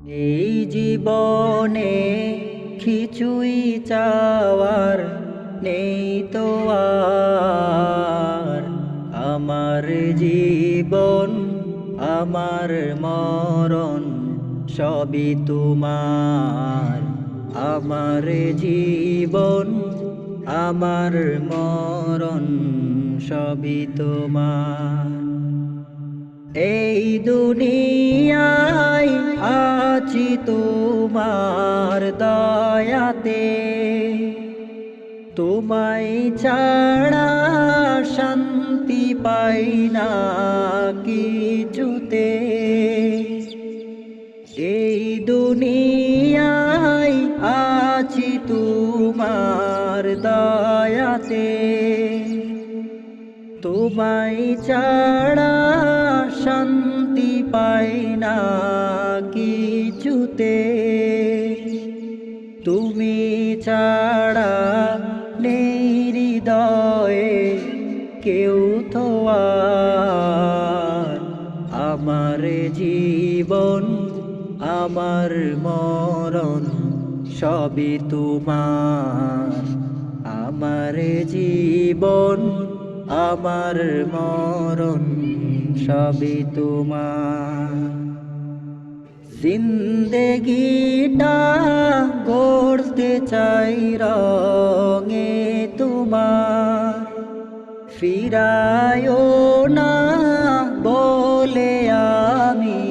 এই জীবনে কিছুই চাওয়ার নেই তো আর। আমার জীবন আমার মরণ সবই তোমার। আমার জীবন আমার মরণ সবই তোমার। এই দুনিয়ায় আছি তোমার দয়াতে, তোমায় ছাড়া শান্তি পাই না কিছুতে। এই দুনিয়ায় আছি তোমার দয়াতে, তোমায় ছাড়া শান্তি পাই না কিছুতে। তুমি ছাড়া নেই হৃদয়ে কেউ তো আর। আমার জীবন আমার মরণ সবই তোমার। আমার জীবন আমার মরণ সবই তোমার। জিন্দেগিটা গড়তে চাই রঙে তোমার। ফিরায়ও না বলে আমি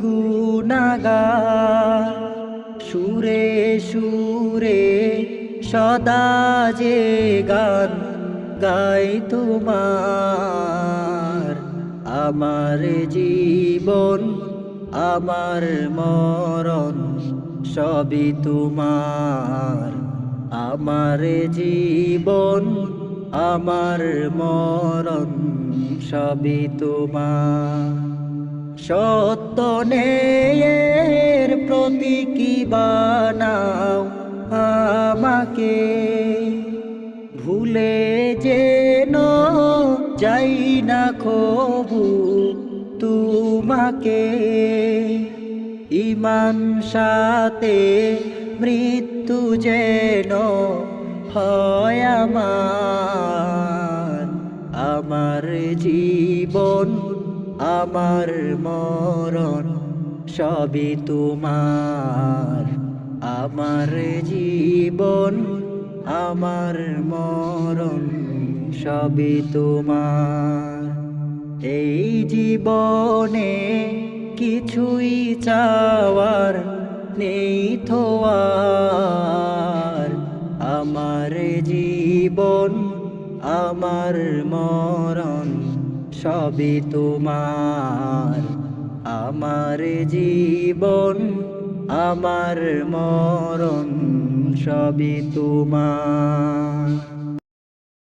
গুনাহগার। সুরে সুরে সদা যে গান গাই তোমার। আমার জীবন আমার মরণ সবই তোমার। আমার জীবন আমার মরণ সবই তোমার। সত্য ন্যায়ের প্রতীকী বানাও আমাকে, ভুলে যেন যাই না কবু তোমাকে। ঈমান সাথে মৃত্যু যেন হয় আমার। আমার জীবন আমার মরণ সবই তোমার। আমার জীবন আমার মরণ সবই তোমার। এই জীবনে কিছুই চাওয়ার নেই তো আর। আমার জীবন আমার মরণ সবই তোমার। আমার জীবন আমার মরণ সবই তোমার।